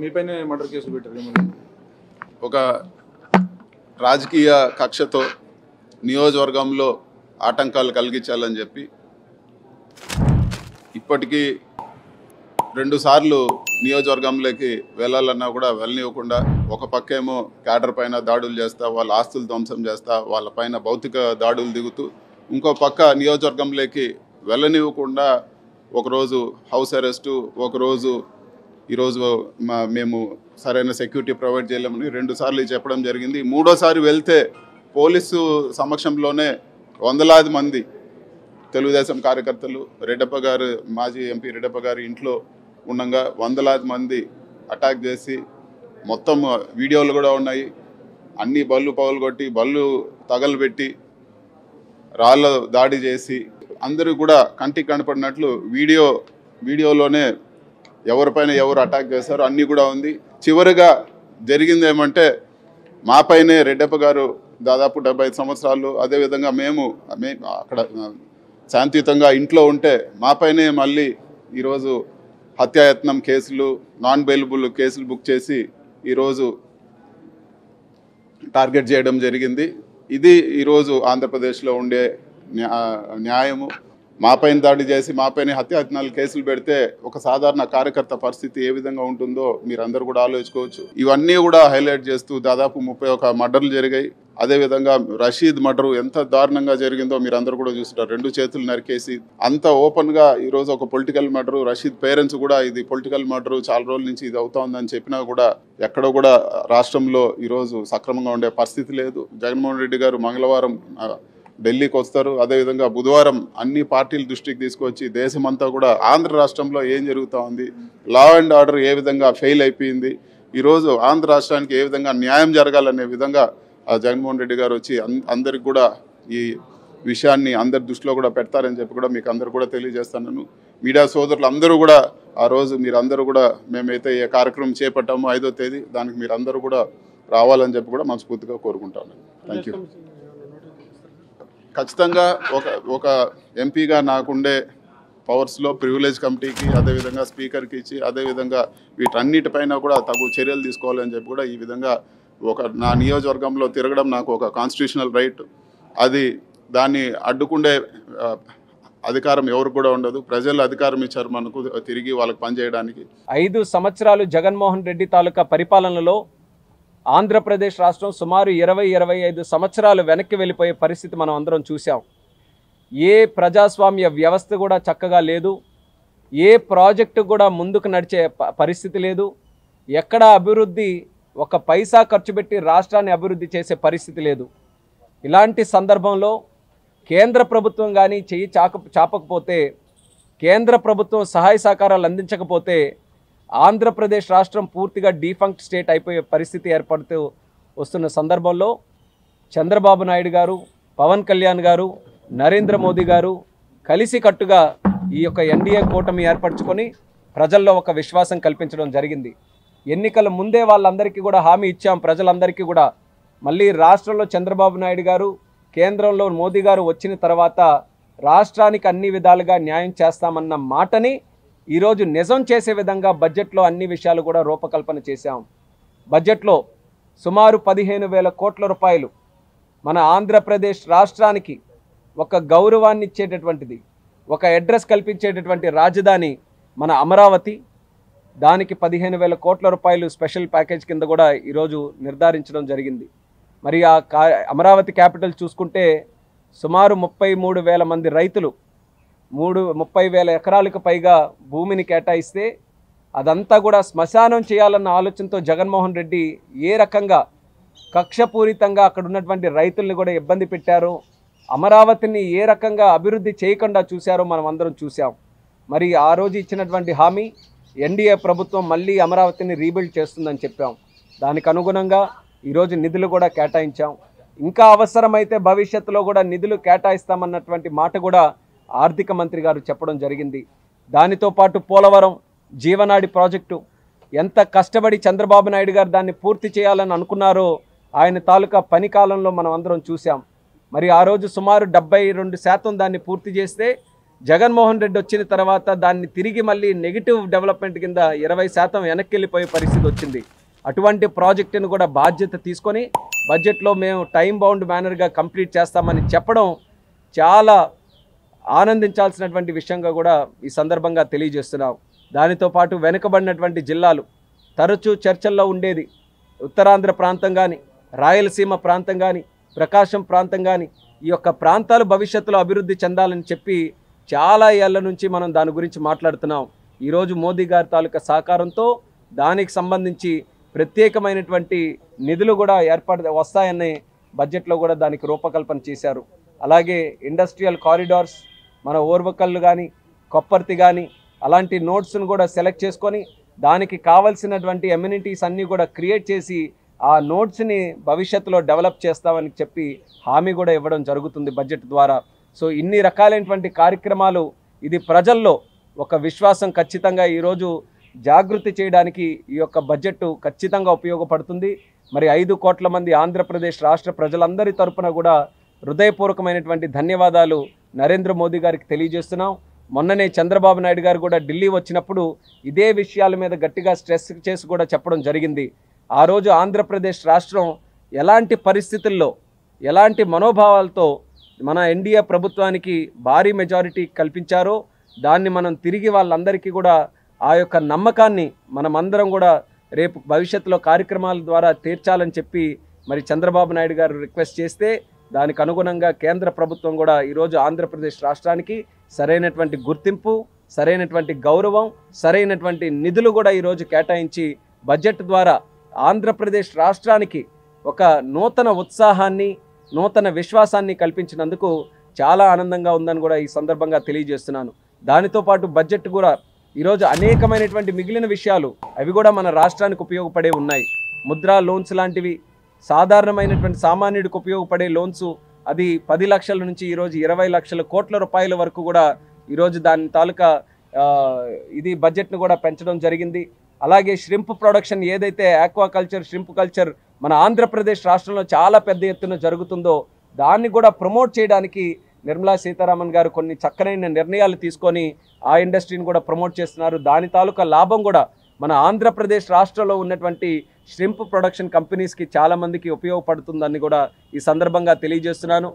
మీపైనే murder కేసులు పెట్టారు ఏమని? ఒక రాజకీయ కక్షతో నియోజకవర్గంలో ఆటంకాలు కలిగించాలని చెప్పి ఇప్పటికీ 2 సార్లు నియోజకవర్గంలోకి వెళ్ళాలన్నా కూడా వెళ్ళనివ్వకుండా ఒక పక్కేమో క్యాడర్ పైన దాడులు చేస్తా, వాళ్ళ ఆస్తులు ధ్వంసం చేస్తా, వాళ్ళ పైన భౌతిక దాడులు దిగుతూ ఇంకో పక్క నియోజకవర్గంలోకి వెళ్ళనివ్వకుండా ఒకరోజు హౌస్ అరెస్టు, ఒకరోజు ఈరోజు మేము సరైన సెక్యూరిటీ ప్రొవైడ్ చేయలేమని 2 సార్లు చెప్పడం జరిగింది. 3ఓసారి వెళ్తే పోలీసు సమక్షంలోనే వందలాది మంది తెలుగుదేశం కార్యకర్తలు రెడ్డప్ప గారు, మాజీ ఎంపీ రెడ్డప్ప గారి ఇంట్లో ఉండగా వందలాది మంది అటాక్ చేసి మొత్తం వీడియోలు కూడా ఉన్నాయి. అన్ని బళ్ళు పగలగొట్టి, బళ్ళు తగలబెట్టి, రాళ్ళ దాడి చేసి అందరూ కూడా కంటికి కనపడినట్లు వీడియోలోనే ఎవరిపైన ఎవరు అటాక్ చేశారో అన్నీ కూడా ఉంది. చివరిగా జరిగింది ఏమంటే మాపైనే రెడ్డప్ప గారు దాదాపు 75 సంవత్సరాలు, అదేవిధంగా మేము అక్కడ శాంతియుతంగా ఇంట్లో ఉంటే మాపైనే మళ్ళీ ఈరోజు హత్యాయత్నం కేసులు, నాన్ బెయిలబుల్ కేసులు బుక్ చేసి ఈరోజు టార్గెట్ చేయడం జరిగింది. ఇది ఈరోజు ఆంధ్రప్రదేశ్లో ఉండే న్యాయము. మాపైన దాడి చేసి మాపైన హత్యాయత్నాలు కేసులు పెడితే ఒక సాధారణ కార్యకర్త పరిస్థితి ఏ విధంగా ఉంటుందో మీరందరూ కూడా ఆలోచించుకోవచ్చు. ఇవన్నీ కూడా హైలైట్ చేస్తూ దాదాపు 31 మర్డర్లు జరిగాయి. అదేవిధంగా రషీద్ మర్డర్ ఎంత దారుణంగా జరిగిందో మీరందరూ కూడా చూస్తున్నారు. 2 చేతులు నరికేసి అంత ఓపెన్గా ఈరోజు ఒక పొలిటికల్ మర్డరు. రషీద్ పేరెంట్స్ కూడా ఇది పొలిటికల్ మర్డరు, చాలా రోజుల నుంచి ఇది అవుతోందని చెప్పినా కూడా ఎక్కడ కూడా రాష్ట్రంలో ఈరోజు సక్రమంగా ఉండే పరిస్థితి లేదు. జగన్మోహన్ రెడ్డి గారు మంగళవారం ఢిల్లీకి వస్తారు. అదేవిధంగా బుధవారం అన్ని పార్టీల దృష్టికి తీసుకొచ్చి దేశమంతా కూడా ఆంధ్ర రాష్ట్రంలో ఏం జరుగుతూ ఉంది, లా అండ్ ఆర్డర్ ఏ విధంగా ఫెయిల్ అయిపోయింది, ఈరోజు ఆంధ్ర రాష్ట్రానికి ఏ విధంగా న్యాయం జరగాలనే విధంగా జగన్మోహన్ రెడ్డి గారు వచ్చి అందరికి కూడా ఈ విషయాన్ని అందరి దృష్టిలో కూడా పెడతారని చెప్పి కూడా మీకు అందరు కూడా తెలియజేస్తున్నాను. మీడియా సోదరులు అందరూ కూడా ఆ రోజు మీరందరూ కూడా మేమైతే ఏ కార్యక్రమం చేపట్టామో 5వ తేదీ దానికి మీరందరూ కూడా రావాలని చెప్పి కూడా మనస్ఫూర్తిగా కోరుకుంటాను. Thank you. ఖచ్చితంగా ఒక ఎంపీగా నాకుండే పవర్స్లో ప్రివిలేజ్ కమిటీకి, అదేవిధంగా స్పీకర్కి ఇచ్చి, అదేవిధంగా వీటన్నిటిపైన కూడా తగు చర్యలు తీసుకోవాలని చెప్పి కూడా ఈ విధంగా నా నియోజకవర్గంలో తిరగడం నాకు ఒక కాన్స్టిట్యూషనల్ రైట్. దాన్ని అడ్డుకుండే అధికారం ఎవరు కూడా ఉండదు. ప్రజలు అధికారం ఇచ్చారు మనకు తిరిగి వాళ్ళకి పనిచేయడానికి. 5 సంవత్సరాలు జగన్మోహన్ రెడ్డి తాలూకా పరిపాలనలో ఆంధ్రప్రదేశ్ రాష్ట్రం సుమారు 20-25 సంవత్సరాలు వెనక్కి వెళ్ళిపోయే పరిస్థితి మనం అందరం చూసాం. ఏ ప్రజాస్వామ్య వ్యవస్థ కూడా చక్కగా లేదు. ఏ ప్రాజెక్టు కూడా ముందుకు నడిచే పరిస్థితి లేదు. ఎక్కడ అభివృద్ధి, ఒక పైసా ఖర్చు పెట్టి రాష్ట్రాన్ని అభివృద్ధి చేసే పరిస్థితి లేదు. ఇలాంటి సందర్భంలో కేంద్ర ప్రభుత్వం కానీ చెయ్యి చాపకపోతే, కేంద్ర ప్రభుత్వం సహాయ సహకారాలు అందించకపోతే ఆంధ్రప్రదేశ్ రాష్ట్రం పూర్తిగా డీఫంక్ట్ స్టేట్ అయిపోయే పరిస్థితి ఏర్పడుతూ వస్తున్న సందర్భంలో చంద్రబాబు నాయుడు గారు, పవన్ కళ్యాణ్ గారు, నరేంద్ర మోదీ గారు కలిసికట్టుగా ఈ యొక్క ఎన్డీఏ కూటమి ఏర్పరచుకొని ప్రజల్లో ఒక విశ్వాసం కల్పించడం జరిగింది. ఎన్నికల ముందే వాళ్ళందరికీ కూడా హామీ ఇచ్చాం. ప్రజలందరికీ కూడా మళ్ళీ రాష్ట్రంలో చంద్రబాబు నాయుడు గారు, కేంద్రంలో మోదీ గారు వచ్చిన తర్వాత రాష్ట్రానికి అన్ని విధాలుగా న్యాయం చేస్తామన్న మాటని ఈరోజు నిజం చేసే విధంగా బడ్జెట్లో అన్ని విషయాలు కూడా రూపకల్పన చేశాం. బడ్జెట్లో సుమారు 15,000 కోట్ల రూపాయలు మన ఆంధ్రప్రదేశ్ రాష్ట్రానికి ఒక గౌరవాన్ని ఇచ్చేటటువంటిది, ఒక అడ్రస్ కల్పించేటటువంటి రాజధాని మన అమరావతి. దానికి 15,000 కోట్ల రూపాయలు స్పెషల్ ప్యాకేజ్ కింద కూడా ఈరోజు నిర్ధారించడం జరిగింది. మరి ఆ అమరావతి క్యాపిటల్ చూసుకుంటే సుమారు 33,000 మంది రైతులు 30,000 ఎకరాలకు పైగా భూమిని కేటాయిస్తే అదంతా కూడా శ్మశానం చేయాలన్న ఆలోచనతో జగన్మోహన్ రెడ్డి ఏ రకంగా కక్షపూరితంగా అక్కడ ఉన్నటువంటి రైతుల్ని కూడా ఇబ్బంది పెట్టారో, అమరావతిని ఏ రకంగా అభివృద్ధి చేయకుండా చూశారో మనం అందరం చూసాం. మరి ఆ రోజు ఇచ్చినటువంటి హామీ ఎన్డీఏ ప్రభుత్వం మళ్ళీ అమరావతిని రీబిల్డ్ చేస్తుందని చెప్పాం. దానికి అనుగుణంగా ఈరోజు నిధులు కూడా కేటాయించాం. ఇంకా అవసరమైతే భవిష్యత్తులో కూడా నిధులు కేటాయిస్తామన్నటువంటి మాట కూడా ఆర్థిక మంత్రి గారు చెప్పడం జరిగింది. దానితో పాటు పోలవరం జీవనాడి ప్రాజెక్టు ఎంత కష్టపడి చంద్రబాబు నాయుడు గారు దాన్ని పూర్తి చేయాలని అనుకున్నారో ఆయన తాలూకా పని కాలంలో మనం అందరం చూసాం. మరి ఆ రోజు సుమారు 72% దాన్ని పూర్తి చేస్తే జగన్మోహన్ రెడ్డి వచ్చిన తర్వాత దాన్ని తిరిగి మళ్ళీ నెగిటివ్ డెవలప్మెంట్ కింద 20% వెనక్కి వెళ్ళిపోయే పరిస్థితి వచ్చింది. అటువంటి ప్రాజెక్టును కూడా బాధ్యత తీసుకొని బడ్జెట్లో మేము టైం బౌండ్ మేనర్గా కంప్లీట్ చేస్తామని చెప్పడం చాలా ఆనందించాల్సినటువంటి విషయంగా కూడా ఈ సందర్భంగా తెలియజేస్తున్నాం. దానితో పాటు వెనుకబడినటువంటి జిల్లాలు తరచూ చర్చల్లో ఉండేది. ఉత్తరాంధ్ర ప్రాంతం కానీ, రాయలసీమ ప్రాంతం కానీ, ప్రకాశం ప్రాంతం కానీ, ఈ యొక్క ప్రాంతాలు భవిష్యత్తులో అభివృద్ధి చెందాలని చెప్పి చాలా ఏళ్ల నుంచి మనం దాని గురించి మాట్లాడుతున్నాం. ఈరోజు మోదీ గారి తాలూకా సహకారంతో దానికి సంబంధించి ప్రత్యేకమైనటువంటి నిధులు కూడా వస్తాయని బడ్జెట్లో కూడా దానికి రూపకల్పన చేశారు. అలాగే ఇండస్ట్రియల్ కారిడార్స్, మన ఓర్వకల్లు కానీ, కొప్పర్తి కానీ అలాంటి నోట్స్ను కూడా సెలెక్ట్ చేసుకొని దానికి కావాల్సినటువంటి ఎమ్యూనిటీస్ అన్నీ కూడా క్రియేట్ చేసి ఆ నోట్స్ని భవిష్యత్తులో డెవలప్ చేస్తామని చెప్పి హామీ కూడా ఇవ్వడం జరుగుతుంది బడ్జెట్ ద్వారా. సో ఇన్ని రకాలైనటువంటి కార్యక్రమాలు ఇది ప్రజల్లో ఒక విశ్వాసం ఖచ్చితంగా ఈరోజు జాగృతి చేయడానికి ఈ యొక్క బడ్జెట్ ఖచ్చితంగా ఉపయోగపడుతుంది. మరి 5 కోట్ల మంది ఆంధ్రప్రదేశ్ రాష్ట్ర ప్రజలందరి తరపున కూడా హృదయపూర్వకమైనటువంటి ధన్యవాదాలు నరేంద్ర మోదీ గారికి తెలియజేస్తున్నాం. మొన్ననే చంద్రబాబు నాయుడు గారు కూడా ఢిల్లీ వచ్చినప్పుడు ఇదే విషయాల మీద గట్టిగా స్ట్రెస్ చేసి కూడా చెప్పడం జరిగింది. ఆ రోజు ఆంధ్రప్రదేశ్ రాష్ట్రం ఎలాంటి పరిస్థితుల్లో, ఎలాంటి మనోభావాలతో మన ఎన్డీఏ ప్రభుత్వానికి భారీ మెజారిటీ కల్పించారో దాన్ని మనం తిరిగి వాళ్ళందరికీ కూడా ఆ యొక్క నమ్మకాన్ని మనమందరం కూడా రేపు భవిష్యత్తులో కార్యక్రమాల ద్వారా తీర్చాలని చెప్పి మరి చంద్రబాబు నాయుడు గారు రిక్వెస్ట్ చేస్తే దానికి అనుగుణంగా కేంద్ర ప్రభుత్వం కూడా ఈరోజు ఆంధ్రప్రదేశ్ రాష్ట్రానికి సరైనటువంటి గుర్తింపు, సరైనటువంటి గౌరవం, సరైనటువంటి నిధులు కూడా ఈరోజు కేటాయించి బడ్జెట్ ద్వారా ఆంధ్రప్రదేశ్ రాష్ట్రానికి ఒక నూతన ఉత్సాహాన్ని, నూతన విశ్వాసాన్ని కల్పించినందుకు చాలా ఆనందంగా ఉందని కూడా ఈ సందర్భంగా తెలియజేస్తున్నాను. దానితో పాటు బడ్జెట్ కూడా ఈరోజు అనేకమైనటువంటి మిగిలిన విషయాలు అవి కూడా మన రాష్ట్రానికి ఉపయోగపడే ఉన్నాయి. ముద్రా లోన్స్ లాంటివి, సాధారణమైనటువంటి సామాన్యుడికి ఉపయోగపడే లోన్స్, అది 10 లక్షల నుంచి ఈరోజు 20 లక్షల కోట్ల రూపాయల వరకు కూడా ఈరోజు దాని తాలూకా ఇది బడ్జెట్ను కూడా పెంచడం జరిగింది. అలాగే ష్రింప్ ప్రొడక్షన్ ఏదైతే ఆక్వాకల్చర్, ష్రింప్ కల్చర్ మన ఆంధ్రప్రదేశ్ రాష్ట్రంలో చాలా పెద్ద ఎత్తున జరుగుతుందో దాన్ని కూడా ప్రమోట్ చేయడానికి నిర్మలా సీతారామన్ గారు కొన్ని చక్కనైన నిర్ణయాలు తీసుకొని ఆ ఇండస్ట్రీని కూడా ప్రమోట్ చేస్తున్నారు. దాని తాలూకా లాభం కూడా మన ఆంధ్రప్రదేశ్ రాష్ట్రంలో ఉన్నటువంటి ష్రింప్ ప్రొడక్షన్ కంపెనీస్కి చాలామందికి ఉపయోగపడుతుందని కూడా ఈ సందర్భంగా తెలియజేస్తున్నాను.